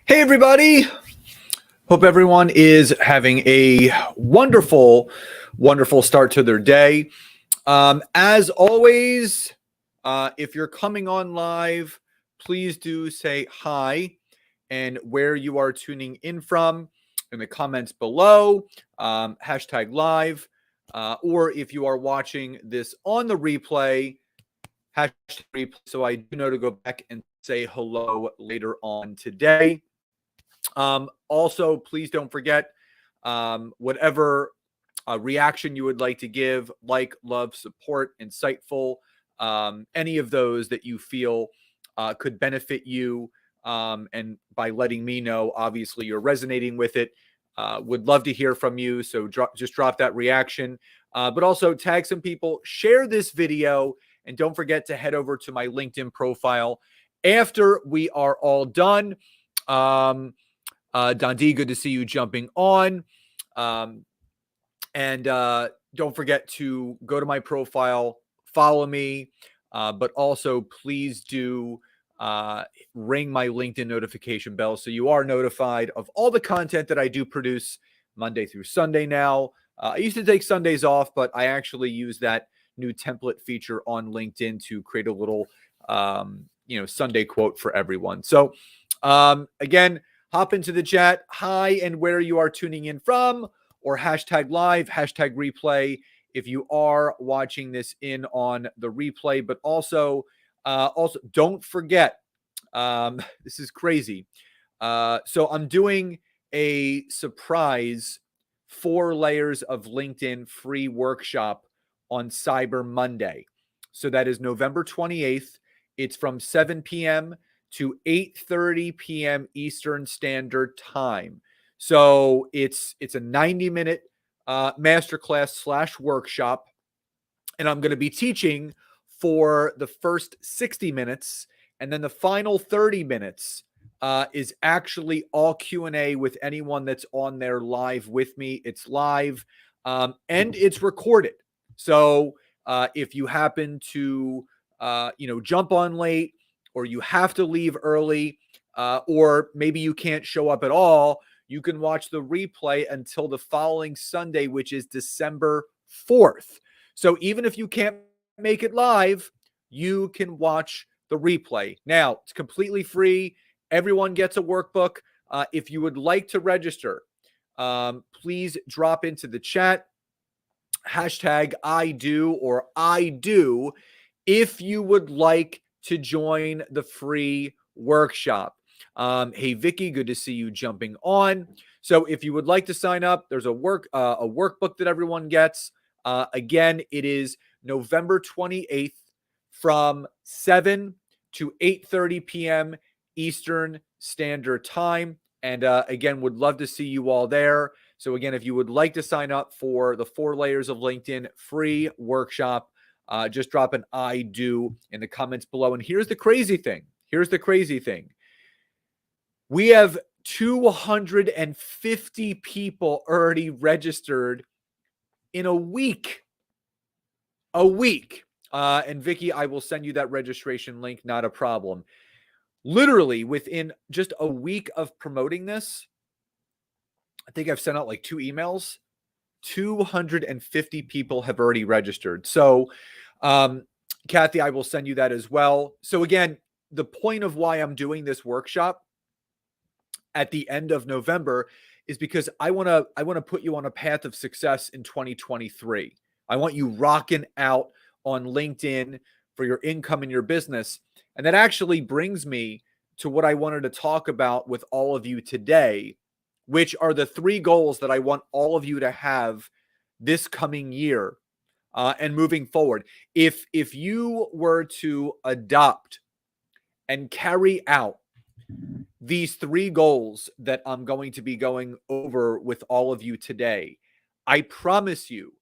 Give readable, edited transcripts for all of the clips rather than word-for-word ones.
Hey, everybody. Hope everyone is having a wonderful, wonderful start to their day. As always, if you're coming on live, please do say hi and where you are tuning in from in the comments below, hashtag live, or if you are watching this on the replay, hashtag replay, so I do know to go back and say hello later on today. Also, please don't forget whatever reaction you would like to give, like, love, support, insightful, any of those that you feel could benefit you. And by letting me know, obviously, you're resonating with it. Would love to hear from you. So just drop that reaction. But also tag some people, share this video, and don't forget to head over to my LinkedIn profile after we are all done. Dundee, good to see you jumping on. And don't forget to go to my profile, follow me, but also please do ring my LinkedIn notification bell so you are notified of all the content that I do produce Monday through Sunday now. I used to take Sundays off, but I actually use that new template feature on LinkedIn to create a little, Sunday quote for everyone. So again, hop into the chat, hi, and where you are tuning in from, or hashtag live, hashtag replay if you are watching this in on the replay. But also don't forget, this is crazy. So I'm doing a surprise 4 layers of LinkedIn free workshop on Cyber Monday. So that is November 28th. It's from 7 p.m. to 8:30 p.m. Eastern Standard Time. So it's a 90-minute masterclass / workshop, and I'm going to be teaching for the first 60 minutes, and then the final 30 minutes is actually all Q&A with anyone that's on there live with me. It's live and it's recorded. So if you happen to jump on late, or you have to leave early, or maybe you can't show up at all, you can watch the replay until the following Sunday, which is December 4th. So even if you can't make it live, you can watch the replay. Now, it's completely free. Everyone gets a workbook. If you would like to register, please drop into the chat, hashtag I do or I do, if you would like to join the free workshop. Hey, Vicky, good to see you jumping on. So if you would like to sign up, there's a workbook that everyone gets. Again, it is November 28th from 7 to 8:30 p.m. Eastern Standard Time. And again, would love to see you all there. So again, if you would like to sign up for the 4 layers of LinkedIn free workshop, just drop an I do in the comments below. And here's the crazy thing. We have 250 people already registered in a week. And Vicky, I will send you that registration link. Not a problem. Literally within just a week of promoting this, I think I've sent out like 2 emails. 250 people have already registered. So, Kathy, I will send you that as well. So again, the point of why I'm doing this workshop at the end of November is because I want to put you on a path of success in 2023. I want you rocking out on LinkedIn for your income and your business. And that actually brings me to what I wanted to talk about with all of you today, which are the 3 goals that I want all of you to have this coming year and moving forward. If you were to adopt and carry out these 3 goals that I'm going to be going over with all of you today, I promise you,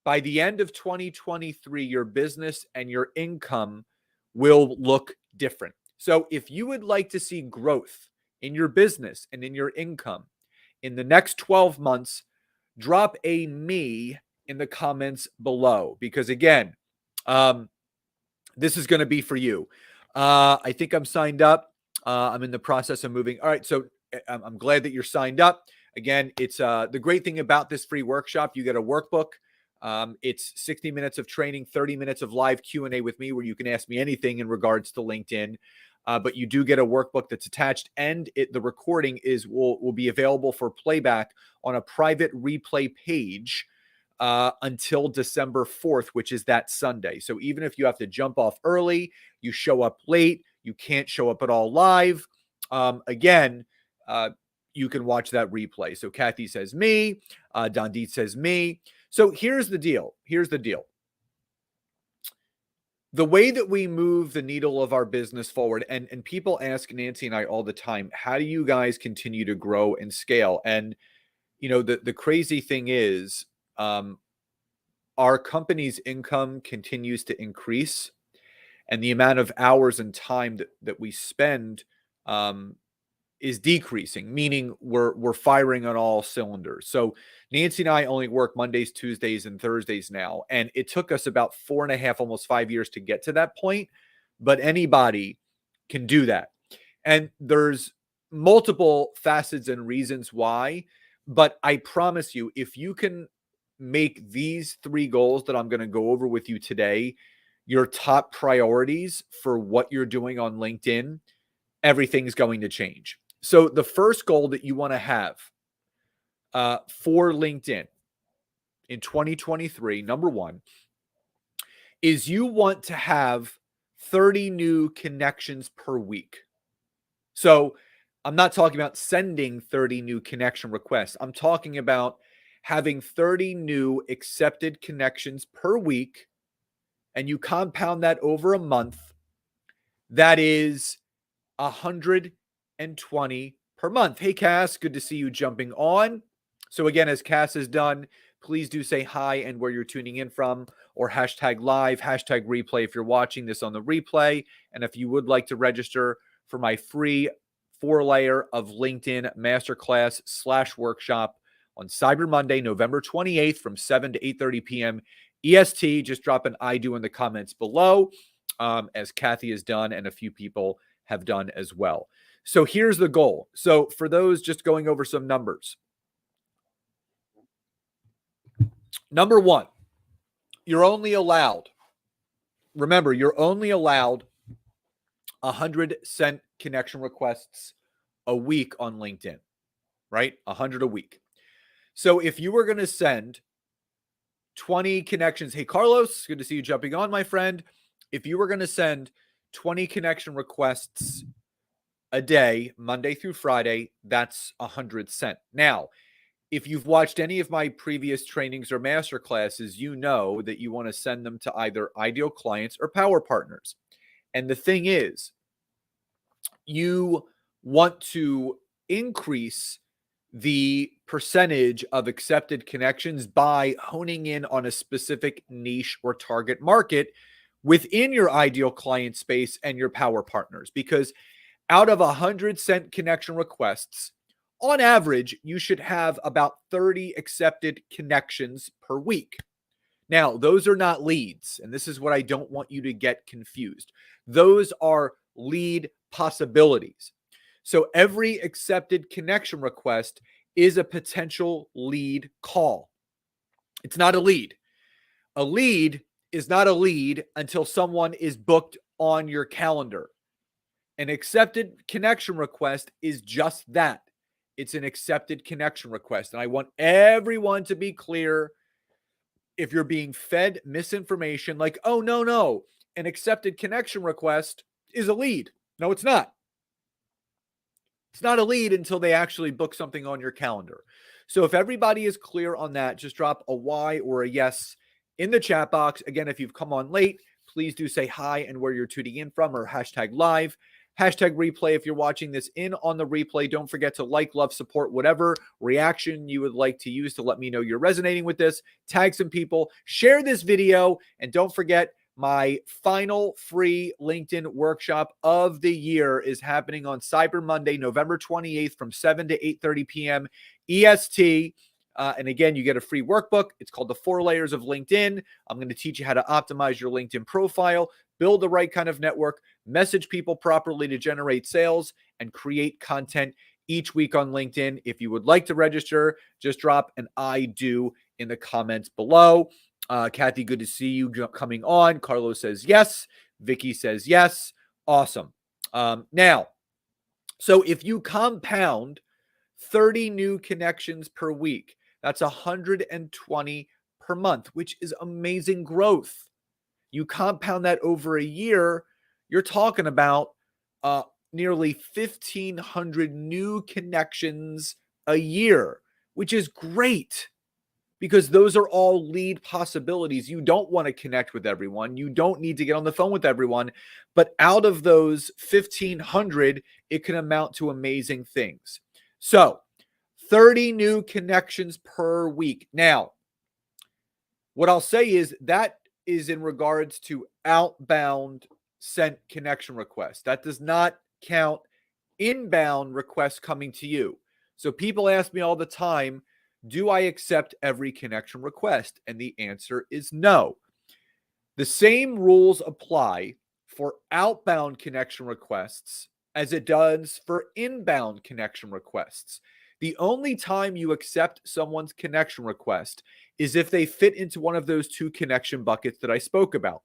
by the end of 2023, your business and your income will look different. So if you would like to see growth in your business and in your income in the next 12 months, drop a me in the comments below, because again, this is going to be for you. I think I'm signed up. I'm in the process of moving. All right. So I'm glad that you're signed up. Again, it's the great thing about this free workshop, you get a workbook. It's 60 minutes of training, 30 minutes of live Q&A with me where you can ask me anything in regards to LinkedIn. But you do get a workbook that's attached, and the recording will be available for playback on a private replay page until December 4th, which is that Sunday. So even if you have to jump off early, you show up late, you can't show up at all live, again, you can watch that replay. So Kathy says me, Dandit says me. So here's the deal. The way that we move the needle of our business forward, and people ask Nancy and I all the time, how do you guys continue to grow and scale? And, the crazy thing is, our company's income continues to increase, and the amount of hours and time that we spend is decreasing, meaning we're firing on all cylinders. So Nancy and I only work Mondays, Tuesdays, and Thursdays now, and it took us about 4.5, almost 5 years to get to that point, but anybody can do that. And there's multiple facets and reasons why, but I promise you, if you can make these 3 goals that I'm going to go over with you today your top priorities for what you're doing on LinkedIn, everything's going to change. So the first goal that you want to have for LinkedIn in 2023, number one, is you want to have 30 new connections per week. So I'm not talking about sending 30 new connection requests. I'm talking about having 30 new accepted connections per week, and you compound that over a month, that is 120 per month. Hey, Cass, good to see you jumping on. So again, as Cass has done, please do say hi and where you're tuning in from, or hashtag live, hashtag replay if you're watching this on the replay. And if you would like to register for my free 4-layer of LinkedIn masterclass / workshop on Cyber Monday, November 28th from 7 to 8:30 p.m. EST, just drop an I do in the comments below, as Kathy has done and a few people have done as well. So here's the goal. So for those, just going over some numbers. Number one, you're only allowed 100 sent connection requests a week on LinkedIn, right? 100 a week. So if you were going to send 20 connections, hey, Carlos, good to see you jumping on, my friend. If you were going to send 20 connection requests a day, Monday through Friday, that's 100 sent. Now, if you've watched any of my previous trainings or masterclasses, you know that you want to send them to either ideal clients or power partners. And the thing is, you want to increase the percentage of accepted connections by honing in on a specific niche or target market within your ideal client space and your power partners. Because out of 100 sent connection requests, on average, you should have about 30 accepted connections per week. Now, those are not leads, and this is what I don't want you to get confused. Those are lead possibilities. So every accepted connection request is a potential lead call. It's not a lead. A lead is not a lead until someone is booked on your calendar. An accepted connection request is just that. It's an accepted connection request. And I want everyone to be clear. If you're being fed misinformation like, oh, no, an accepted connection request is a lead. No, it's not. It's not a lead until they actually book something on your calendar. So if everybody is clear on that, just drop a Y or a yes in the chat box. Again, if you've come on late, please do say hi and where you're tuning in from, or hashtag live. Hashtag replay if you're watching this in on the replay. Don't forget to like, love, support, whatever reaction you would like to use to let me know you're resonating with this. Tag some people, share this video, and don't forget my final free LinkedIn workshop of the year is happening on Cyber Monday, November 28th from 7 to 8:30 p.m. EST. And again, you get a free workbook. It's called the 4 Layers of LinkedIn. I'm going to teach you how to optimize your LinkedIn profile, build the right kind of network, message people properly to generate sales, and create content each week on LinkedIn. If you would like to register, just drop an I do in the comments below. Kathy, good to see you coming on. Carlos says yes. Vicky says yes. Awesome. Now, so if you compound 30 new connections per week, that's 120 per month, which is amazing growth. You compound that over a year, you're talking about nearly 1,500 new connections a year, which is great because those are all lead possibilities. You don't want to connect with everyone. You don't need to get on the phone with everyone. But out of those 1,500, it can amount to amazing things. So 30 new connections per week. Now, what I'll say is that is in regards to outbound sent connection requests. That does not count inbound requests coming to you. So people ask me all the time, do I accept every connection request? And the answer is no. The same rules apply for outbound connection requests as it does for inbound connection requests. The only time you accept someone's connection request is if they fit into one of those two connection buckets that I spoke about: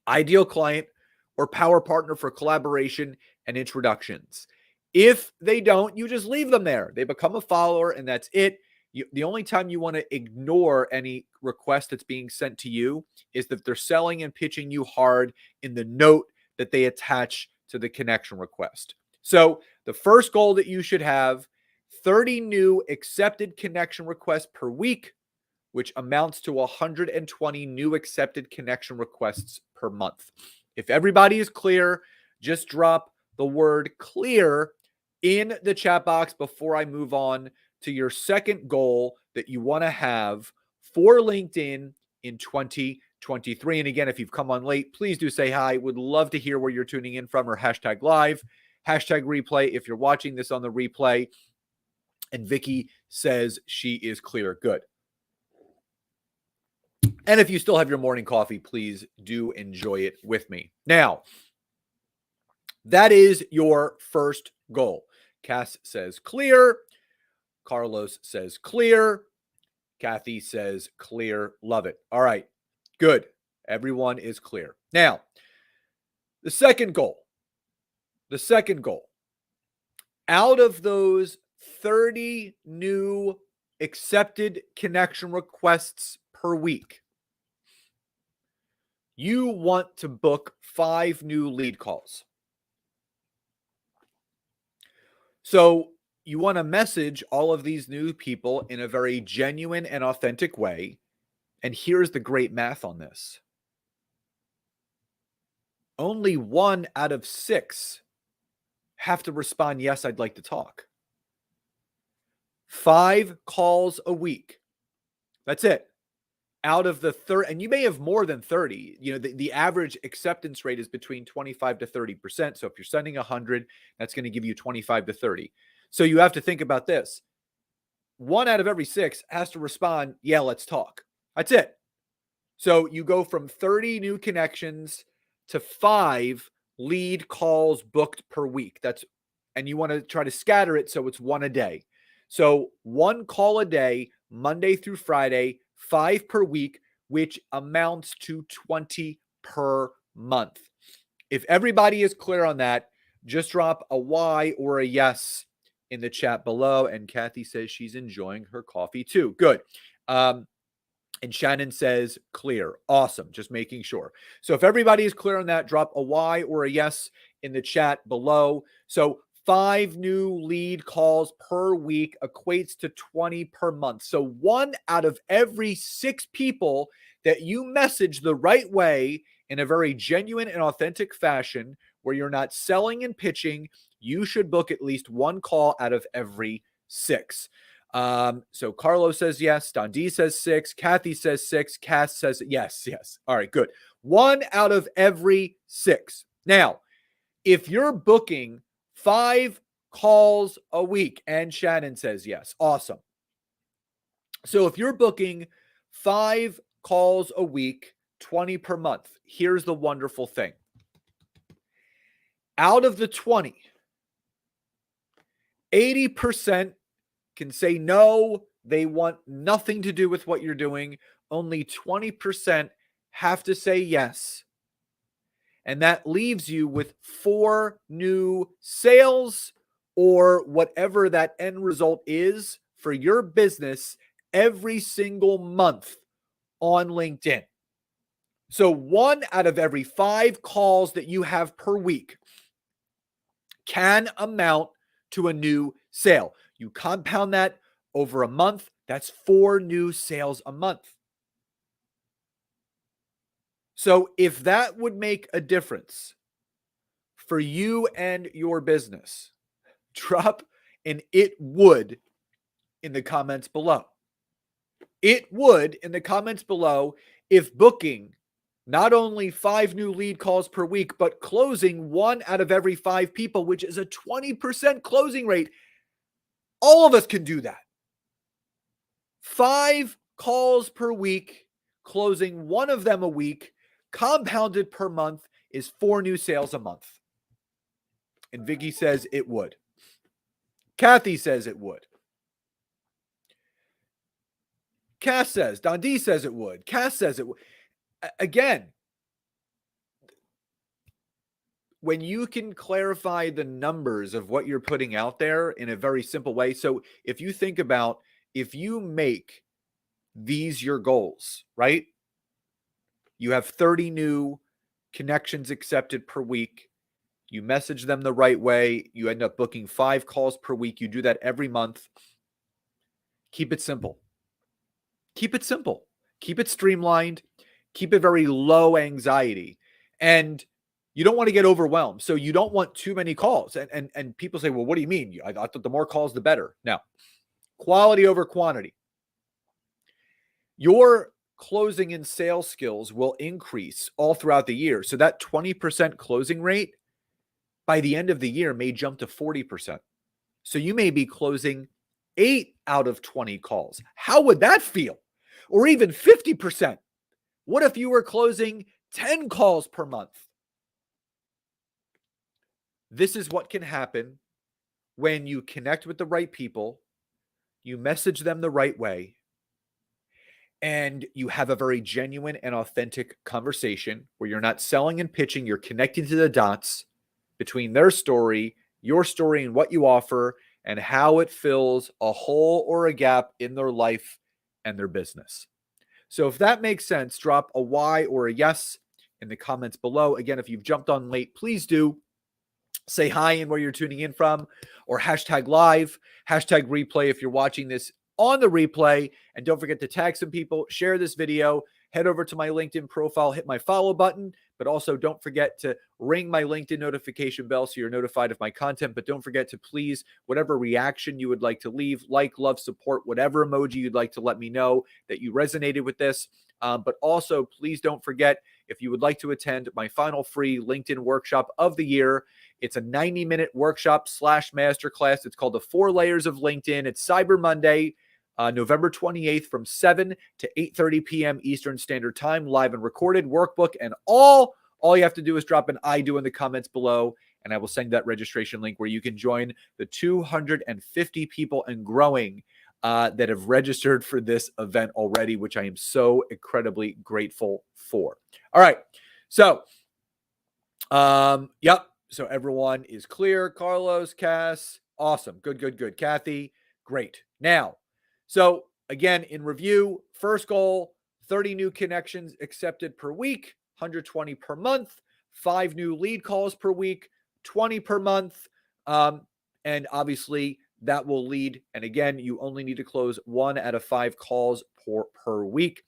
ideal client or power partner for collaboration and introductions. If they don't, you just leave them there. They become a follower and that's it. The only time you want to ignore any request that's being sent to you is that they're selling and pitching you hard in the note that they attach to the connection request. So the first goal that you should have: 30 new accepted connection requests per week, which amounts to 120 new accepted connection requests per month. If everybody is clear, just drop the word clear in the chat box before I move on to your second goal that you want to have for LinkedIn in 2023. And again, if you've come on late, please do say hi. Would love to hear where you're tuning in from, or hashtag live, hashtag replay if you're watching this on the replay. And Vicky says she is clear. Good. And if you still have your morning coffee, please do enjoy it with me. Now, that is your first goal. Cass says clear. Carlos says clear. Kathy says clear. Love it. All right. Good. Everyone is clear. Now, the second goal. Out of those 30 new accepted connection requests per week, you want to book 5 new lead calls. So you want to message all of these new people in a very genuine and authentic way. And here's the great math on this: only 1 out of 6 have to respond, yes, I'd like to talk. 5 calls a week. That's it. Out of the 30, and you may have more than 30. You know, the average acceptance rate is between 25 to 30%. So if you're sending 100, that's going to give you 25 to 30. So you have to think about this: 1 out of every 6 has to respond, yeah, let's talk. That's it. So you go from 30 new connections to 5 lead calls booked per week. And you want to try to scatter it so it's 1 a day. So 1 call a day, Monday through Friday, 5 per week, which amounts to 20 per month. If everybody is clear on that, just drop a Y or a yes in the chat below. And Kathy says she's enjoying her coffee too. Good. And Shannon says clear. Awesome. Just making sure. So if everybody is clear on that, drop a Y or a yes in the chat below. So 5 new lead calls per week equates to 20 per month. So 1 out of every 6 people that you message the right way in a very genuine and authentic fashion, where you're not selling and pitching, you should book at least 1 call out of every 6. So Carlos says yes. Don D says 6. Kathy says 6. Cass says yes. All right, good. 1 out of every 6. Now, if you're booking 5 calls a week, and Shannon says yes, awesome. So if you're booking 5 calls a week, 20 per month, here's the wonderful thing. Out of the 20, 80% can say no, they want nothing to do with what you're doing. Only 20% have to say yes. And that leaves you with 4 new sales or whatever that end result is for your business every single month on LinkedIn. So 1 out of every 5 calls that you have per week can amount to a new sale. You compound that over a month, that's 4 new sales a month. So if that would make a difference for you and your business, drop an "it would" in the comments below. It would in the comments below if booking not only 5 new lead calls per week, but closing 1 out of every 5 people, which is a 20% closing rate. All of us can do that. 5 calls per week, closing 1 of them a week, compounded per month is 4 new sales a month. And Vicky says it would. Kathy says it would. Cass says, Dundee says it would. Cass says it would. Again, when you can clarify the numbers of what you're putting out there in a very simple way. So if you think about, if you make these your goals, right? You have 30 new connections accepted per week. You message them the right way. You end up booking 5 calls per week. You do that every month. Keep it simple. Keep it simple. Keep it streamlined. Keep it very low anxiety. And you don't want to get overwhelmed. So you don't want too many calls. And people say, well, what do you mean? I thought the more calls, the better. Now, quality over quantity. Your closing and sales skills will increase all throughout the year. So that 20% closing rate by the end of the year may jump to 40%. So you may be closing 8 out of 20 calls. How would that feel? Or even 50%. What if you were closing 10 calls per month? This is what can happen when you connect with the right people, you message them the right way, and you have a very genuine and authentic conversation where you're not selling and pitching, you're connecting to the dots between their story, your story, and what you offer, and how it fills a hole or a gap in their life and their business. So if that makes sense, drop a Y or a yes in the comments below. Again, if you've jumped on late, please do say hi and where you're tuning in from, or hashtag live, hashtag replay if you're watching this on the replay. And don't forget to tag some people, share this video, head over to my LinkedIn profile, hit my follow button, but also don't forget to ring my LinkedIn notification bell so you're notified of my content. But don't forget to please, whatever reaction you would like to leave, like, love, support, whatever emoji you'd like to let me know that you resonated with this. But also, please don't forget, if you would like to attend my final free LinkedIn workshop of the year, it's a 90-minute workshop / masterclass. It's called the 4 Layers of LinkedIn. It's Cyber Monday, November 28th from 7 to 8:30 p.m. Eastern Standard Time, live and recorded workbook and all. All you have to do is drop an I do in the comments below, and I will send that registration link where you can join the 250 people and growing that have registered for this event already, which I am so incredibly grateful for. All right. So, yep. So everyone is clear. Carlos, Cass, awesome. Good. Kathy, great. Now, so again, in review, first goal, 30 new connections accepted per week, 120 per month, 5 new lead calls per week, 20 per month. And obviously that will lead. And again, you only need to close 1 out of 5 calls per week.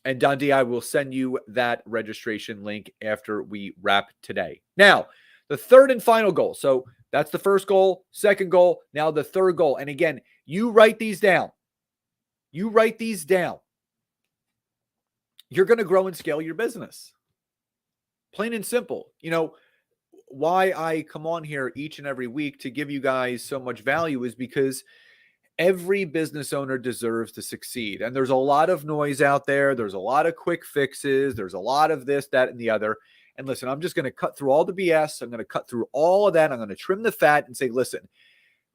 And Dundee, I will send you that registration link after we wrap today. Now, the third and final goal. So that's the first goal, second goal, now the third goal. And again, you write these down. You write these down. You're going to grow and scale your business. Plain and simple. You know, why I come on here each and every week to give you guys so much value is because every business owner deserves to succeed. And there's a lot of noise out there. There's a lot of quick fixes. There's a lot of this, that, and the other. And listen, I'm just going to cut through all the BS. I'm going to cut through all of that. I'm going to trim the fat and say, listen,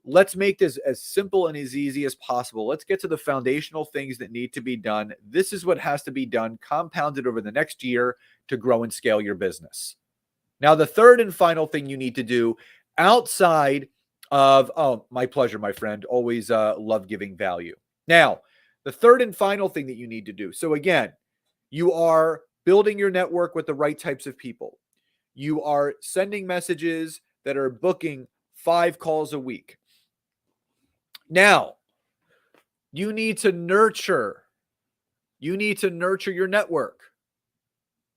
let's make this as simple and as easy as possible. Let's get to the foundational things that need to be done. This is what has to be done, compounded over the next year to grow and scale your business. Now, the third and final thing you need to do outside of, oh, my pleasure, my friend, always love giving value. Now, the third and final thing that you need to do. So again, you are building your network with the right types of people. You are sending messages that are booking 5 calls a week. Now, you need to nurture your network.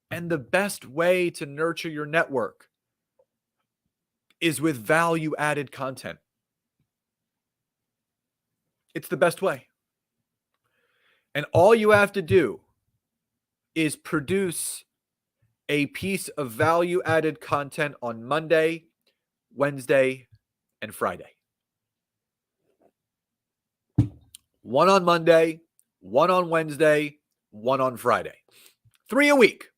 And the best way to nurture your network is with value-added content. It's the best way. And all you have to do is produce a piece of value-added content on Monday, Wednesday, and Friday. One on Monday, one on Wednesday, one on Friday. 3 a week.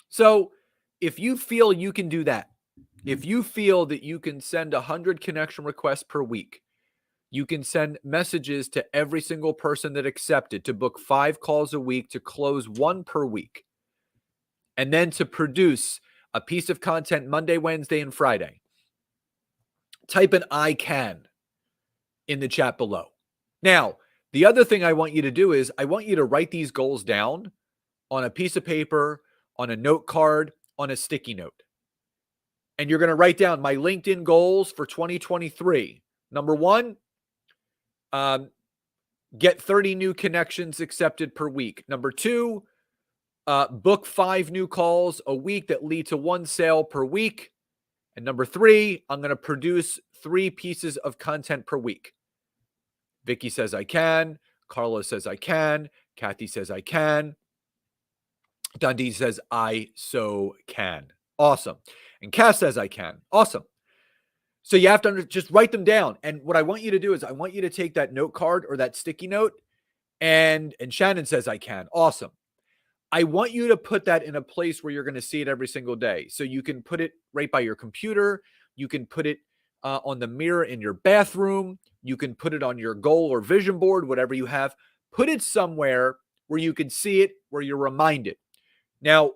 So if you feel you can do that, if you feel that you can send 100 connection requests per week, you can send messages to every single person that accepted to book 5 calls a week, to close 1 per week, and then to produce a piece of content Monday, Wednesday, and Friday, type an I can in the chat below. Now, the other thing I want you to do is I want you to write these goals down on a piece of paper, on a note card, on a sticky note. And you're going to write down my LinkedIn goals for 2023. Number 1, get 30 new connections accepted per week. Number 2, book 5 new calls a week that lead to 1 sale per week. And number 3, I'm going to produce 3 pieces of content per week. Vicky says I can. Carla says I can. Kathy says I can. Dundee says I so can. Awesome. And Cass says I can. Awesome. So you have to just write them down. And what I want you to do is I want you to take that note card or that sticky note, and Shannon says I can. Awesome. I want you to put that in a place where you're going to see it every single day. So you can put it right by your computer. You can put it on the mirror in your bathroom. You can put it on your goal or vision board, whatever you have. Put it somewhere where you can see it, where you're reminded. Now,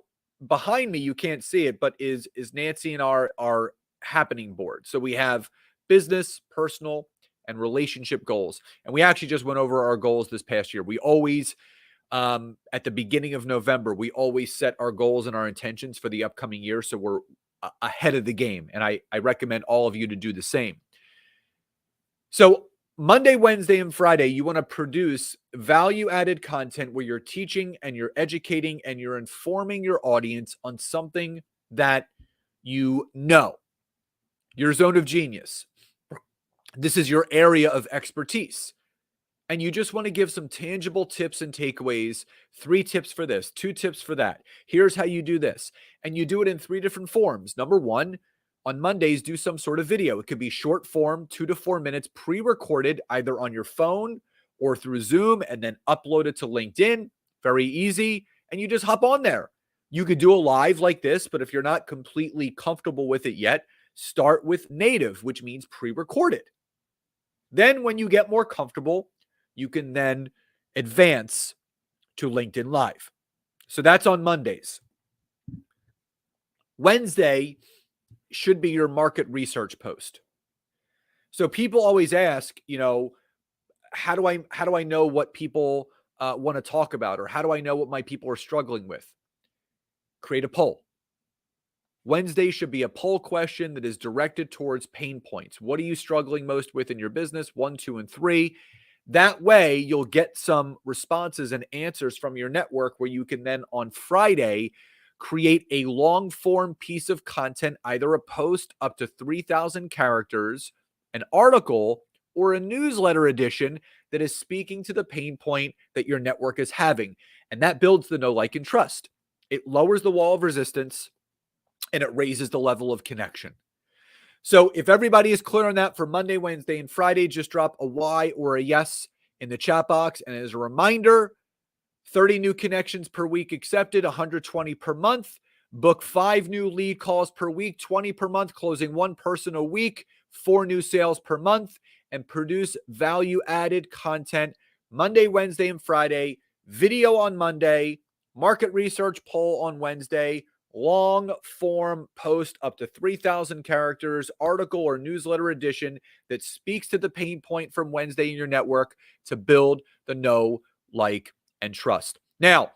behind me, you can't see it, but is Nancy and our happening board. So we have business, personal, and relationship goals. And we actually just went over our goals this past year. We always, at the beginning of November, we always set our goals and our intentions for the upcoming year. So we're ahead of the game. And I recommend all of you to do the same. So Monday, Wednesday, and Friday, you want to produce value-added content where you're teaching and you're educating and you're informing your audience on something that you know, your zone of genius. This is your area of expertise. And you just want to give some tangible tips and takeaways. 3 tips for this, 2 tips for that. Here's how you do this. And you do it in 3 different forms. Number 1, on Mondays, do some sort of video. It could be short form, 2 to 4 minutes, pre-recorded either on your phone or through Zoom, and then upload it to LinkedIn. Very easy. And you just hop on there. You could do a live like this, but if you're not completely comfortable with it yet, start with native, which means pre-recorded. Then when you get more comfortable, you can then advance to LinkedIn Live. So that's on Mondays. Wednesday should be your market research post. So people always ask, how do I know what people want to talk about, or how do I know what my people are struggling with? Create a poll. Wednesday should be a poll question that is directed towards pain points. What are you struggling most with in your business? 1, 2, and 3. That way, you'll get some responses and answers from your network where you can then on Friday create a long form piece of content, either a post up to 3,000 characters, an article, or a newsletter edition that is speaking to the pain point that your network is having. And that builds the know, like, and trust. It lowers the wall of resistance and it raises the level of connection. So if everybody is clear on that for Monday, Wednesday, and Friday, just drop a Y or a yes in the chat box. And as a reminder, 30 new connections per week accepted, 120 per month. Book 5 new lead calls per week, 20 per month, closing 1 person a week, 4 new sales per month, and produce value-added content Monday, Wednesday, and Friday, video on Monday, market research poll on Wednesday, long form post up to 3,000 characters, article or newsletter edition that speaks to the pain point from Wednesday in your network to build the know, like, and trust. Now,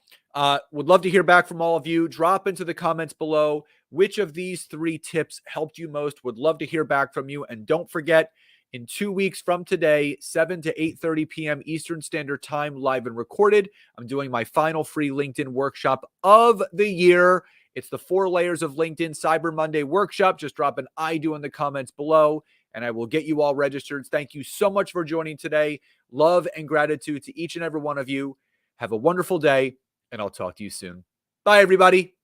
would love to hear back from all of you. Drop into the comments below which of these 3 tips helped you most. Would love to hear back from you. And don't forget, in 2 weeks from today, 7 to 8:30 p.m. Eastern Standard Time, live and recorded, I'm doing my final free LinkedIn workshop of the year. It's the 4 layers of LinkedIn Cyber Monday workshop. Just drop an I do in the comments below, and I will get you all registered. Thank you so much for joining today. Love and gratitude to each and every one of you. Have a wonderful day, and I'll talk to you soon. Bye, everybody.